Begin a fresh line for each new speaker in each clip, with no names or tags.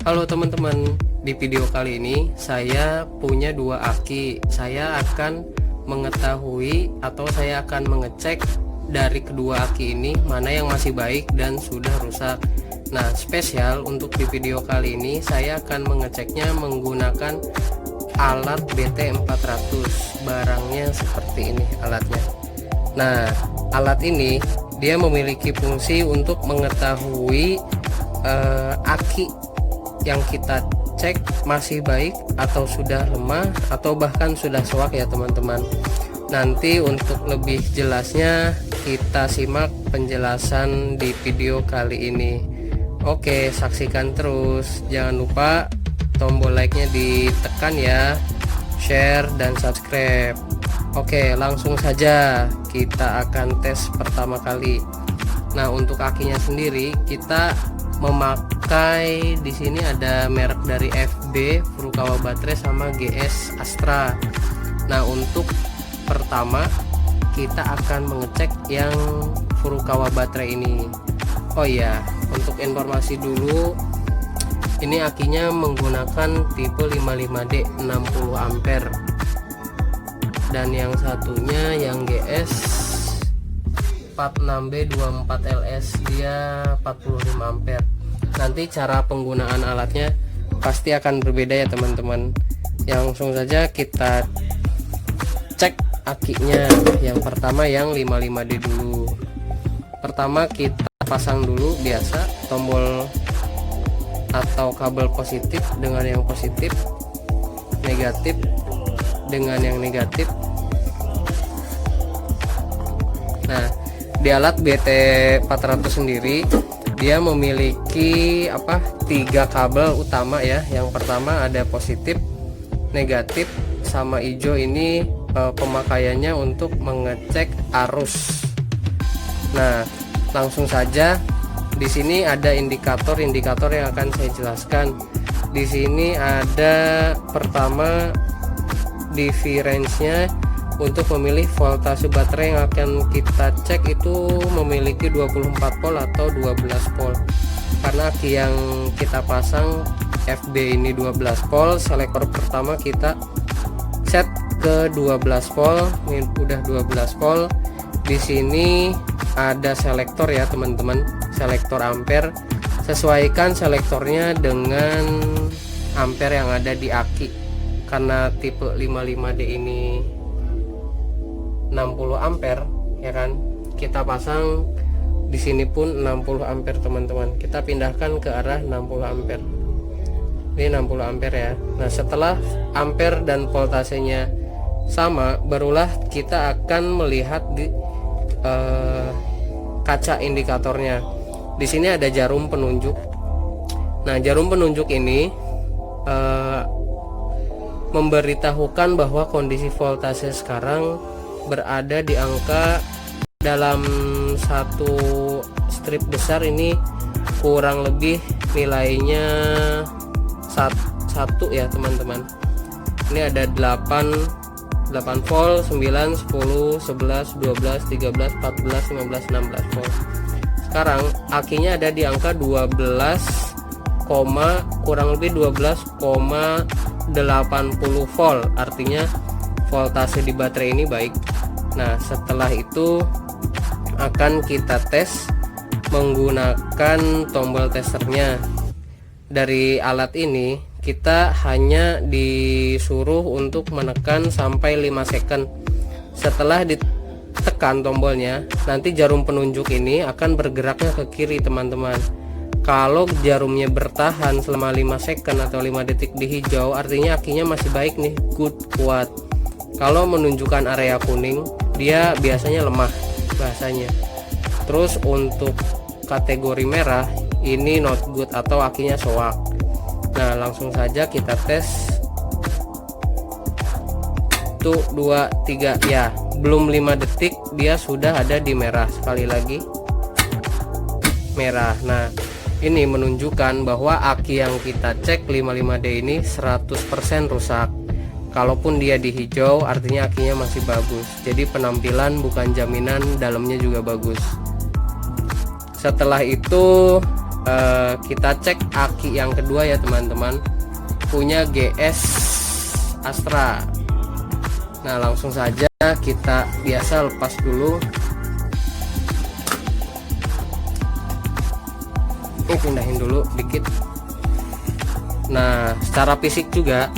Halo teman-teman, di video kali ini saya punya dua aki. Saya akan mengetahui atau saya akan mengecek dari kedua aki ini mana yang masih baik dan sudah rusak. Nah, spesial untuk di video kali ini saya akan mengeceknya menggunakan alat BT400. Barangnya seperti ini alatnya. Nah, alat ini dia memiliki fungsi untuk mengetahui aki yang kita cek masih baik atau sudah lemah atau bahkan sudah soak ya teman-teman. Nanti untuk lebih jelasnya kita simak penjelasan di video kali ini. Oke, saksikan terus. Jangan lupa tombol like-nya ditekan ya, share dan subscribe. Oke, langsung saja kita akan tes pertama kali. Nah, untuk akinya sendiri kita memakai di sini ada merek dari FB Furukawa Baterai sama GS Astra. Nah, untuk pertama kita akan mengecek yang Furukawa Baterai ini. Oh iya, untuk informasi dulu, ini akinya menggunakan tipe 55D 60 ampere dan yang satunya yang GS 46B24LS dia 45 ampere. Nanti cara penggunaan alatnya pasti akan berbeda ya teman-teman. Langsung saja kita cek akinya. Yang pertama yang 55D dulu. Pertama kita pasang dulu biasa tombol atau kabel positif dengan yang positif, negatif dengan yang negatif. Nah, di alat BT400 sendiri dia memiliki tiga kabel utama ya. Yang pertama ada positif, negatif sama hijau. Ini pemakaiannya untuk mengecek arus. Nah, langsung saja di sini ada indikator yang akan saya jelaskan. Di sini ada pertama difference-nya. Untuk memilih voltase baterai yang akan kita cek itu memiliki 24 volt atau 12 volt. Karena aki yang kita pasang FB ini 12 volt, selektor pertama kita set ke 12 volt. Ini udah 12 volt. Di sini ada selektor ya teman-teman, selektor ampere. Sesuaikan selektornya dengan ampere yang ada di aki. Karena tipe 55D ini 60 ampere ya kan, kita pasang di sini pun 60 ampere teman-teman. Kita pindahkan ke arah 60 ampere. Ini 60 ampere ya. Nah, setelah ampere dan voltasenya sama, barulah kita akan melihat di kaca indikatornya. Di sini ada jarum penunjuk. Nah, jarum penunjuk ini memberitahukan bahwa kondisi voltase sekarang berada di angka dalam satu strip besar ini kurang lebih nilainya 1 ya teman-teman. Ini ada 8 volt, 9, 10, 11, 12, 13, 14, 15, 16 volt. Sekarang akinya ada di angka 12, kurang lebih 12,80 volt. Artinya voltase di baterai ini baik. Nah, setelah itu akan kita tes menggunakan tombol testernya. Dari alat ini kita hanya disuruh untuk menekan sampai 5 second. Setelah ditekan tombolnya, nanti jarum penunjuk ini akan bergeraknya ke kiri teman-teman. Kalau jarumnya bertahan selama 5 second atau 5 detik di hijau, artinya akinya masih baik nih, good, kuat. Kalau menunjukkan area kuning, dia biasanya lemah bahasanya. Terus untuk kategori merah, ini not good atau akinya soak. Nah, langsung saja kita tes. 1, 2, 3 ya, belum 5 detik dia sudah ada di merah. Sekali lagi merah. Nah, ini menunjukkan bahwa aki yang kita cek 55D ini 100% rusak. Kalaupun dia di hijau, artinya akinya masih bagus. Jadi penampilan bukan jaminan dalamnya juga bagus. Setelah itu kita cek aki yang kedua ya teman-teman, punya GS Astra. Nah langsung saja kita biasa lepas dulu. Ini pindahin dulu dikit. Nah secara fisik juga,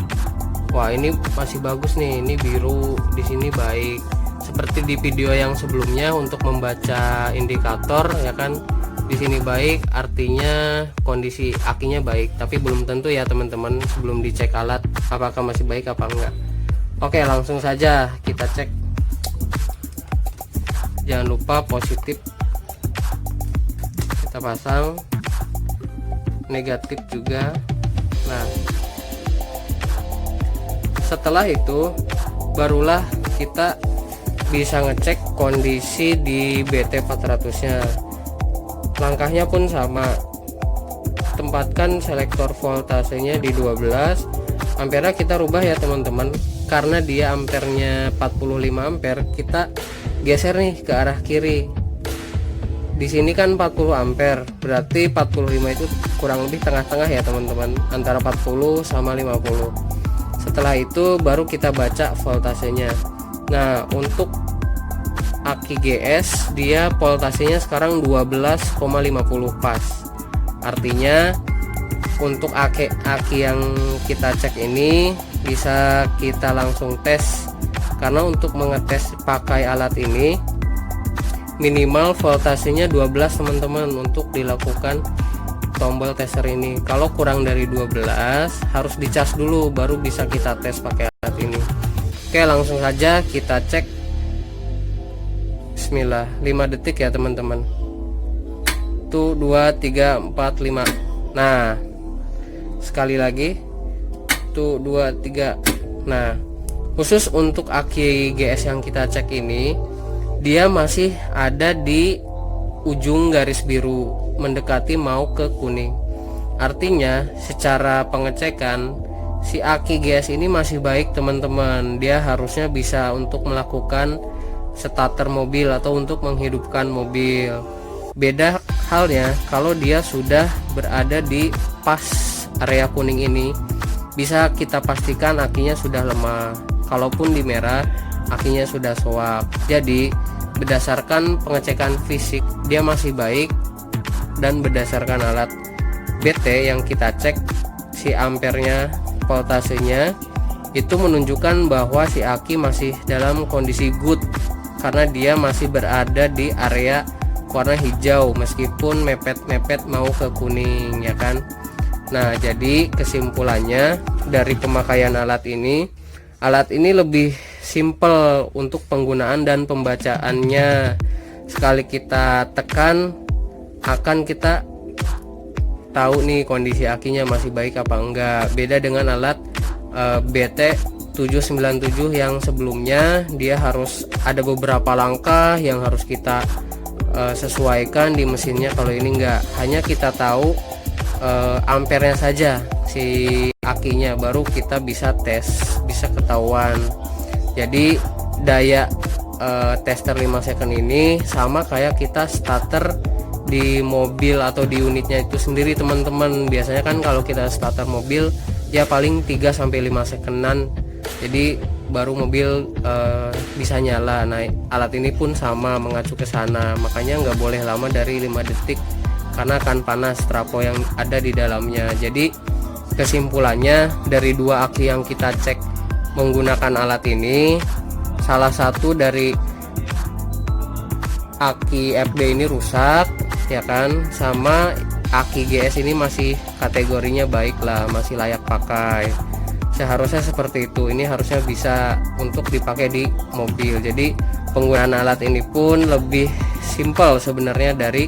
wah ini masih bagus nih, ini biru di sini baik. Seperti di video yang sebelumnya untuk membaca indikator ya kan, di sini baik artinya kondisi akinya baik, tapi belum tentu ya teman-teman sebelum dicek alat apakah masih baik apa enggak. Oke langsung saja kita cek. Jangan lupa positif kita pasang, negatif juga. Nah setelah itu barulah kita bisa ngecek kondisi di BT400 nya. Langkahnya pun sama, tempatkan selektor voltasenya di 12 ampere. Kita rubah ya teman-teman, karena dia ampernya 45 ampere, kita geser nih ke arah kiri. Di sini kan 40 ampere, berarti 45 itu kurang lebih tengah-tengah ya teman-teman, antara 40 sama 50. Setelah itu baru kita baca voltasenya. Nah untuk aki GS dia voltasenya sekarang 12,50 pas. Artinya untuk aki yang kita cek ini bisa kita langsung tes, karena untuk mengetes pakai alat ini minimal voltasenya 12 teman-teman untuk dilakukan tombol tester ini. Kalau kurang dari 12 harus dicas dulu baru bisa kita tes pakai alat ini. Oke langsung saja kita cek. Bismillah, 5 detik ya teman-teman. 1, 2, 3, 4, 5. Nah sekali lagi 1, 2, 3. Nah khusus untuk aki GS yang kita cek ini, dia masih ada di ujung garis biru mendekati mau ke kuning. Artinya secara pengecekan si aki GS ini masih baik teman-teman. Dia harusnya bisa untuk melakukan starter mobil atau untuk menghidupkan mobil. Beda halnya kalau dia sudah berada di pas area kuning ini, bisa kita pastikan akinya sudah lemah. Kalaupun di merah akinya sudah swap. Jadi berdasarkan pengecekan fisik dia masih baik, dan berdasarkan alat BT yang kita cek si ampernya, voltasenya itu menunjukkan bahwa si aki masih dalam kondisi good, karena dia masih berada di area warna hijau meskipun mepet-mepet mau ke kuning ya kan. Nah jadi kesimpulannya dari pemakaian alat ini lebih simple untuk penggunaan dan pembacaannya. Sekali kita tekan akan kita tahu nih kondisi akinya masih baik apa enggak. Beda dengan alat BT797 yang sebelumnya, dia harus ada beberapa langkah yang harus kita sesuaikan di mesinnya. Kalau ini enggak, hanya kita tahu ampernya saja si akinya, baru kita bisa tes, bisa ketahuan. Jadi daya tester 5 second ini sama kayak kita starter di mobil atau di unitnya itu sendiri teman-teman. Biasanya kan kalau kita starter mobil ya paling 3-5 secondan, jadi baru mobil bisa nyala. Nah alat ini pun sama mengacu ke sana, makanya nggak boleh lama dari 5 detik karena akan panas trafo yang ada di dalamnya. Jadi kesimpulannya dari 2 aki yang kita cek menggunakan alat ini, salah satu dari aki FD ini rusak ya kan, sama aki GS ini masih kategorinya baik lah, masih layak pakai. Seharusnya seperti itu, ini harusnya bisa untuk dipakai di mobil. Jadi penggunaan alat ini pun lebih simpel sebenarnya dari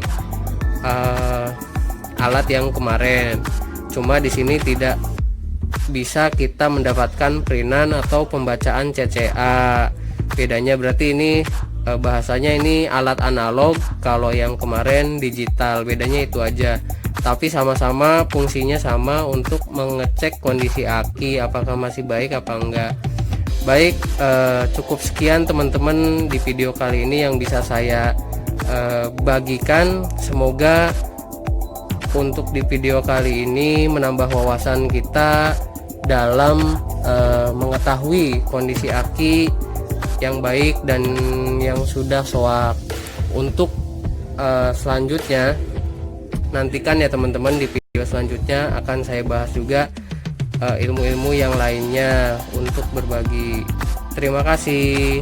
alat yang kemarin. Cuma di sini tidak bisa kita mendapatkan printan atau pembacaan CCA. Bedanya berarti ini bahasanya ini alat analog, kalau yang kemarin digital. Bedanya itu aja, tapi sama-sama fungsinya sama untuk mengecek kondisi aki apakah masih baik apa enggak. Baik, cukup sekian teman-teman di video kali ini yang bisa saya bagikan. Semoga untuk di video kali ini menambah wawasan kita dalam mengetahui kondisi aki yang baik dan yang sudah soak. Untuk selanjutnya nantikan ya teman-teman, di video selanjutnya akan saya bahas juga ilmu-ilmu yang lainnya untuk berbagi. Terima kasih.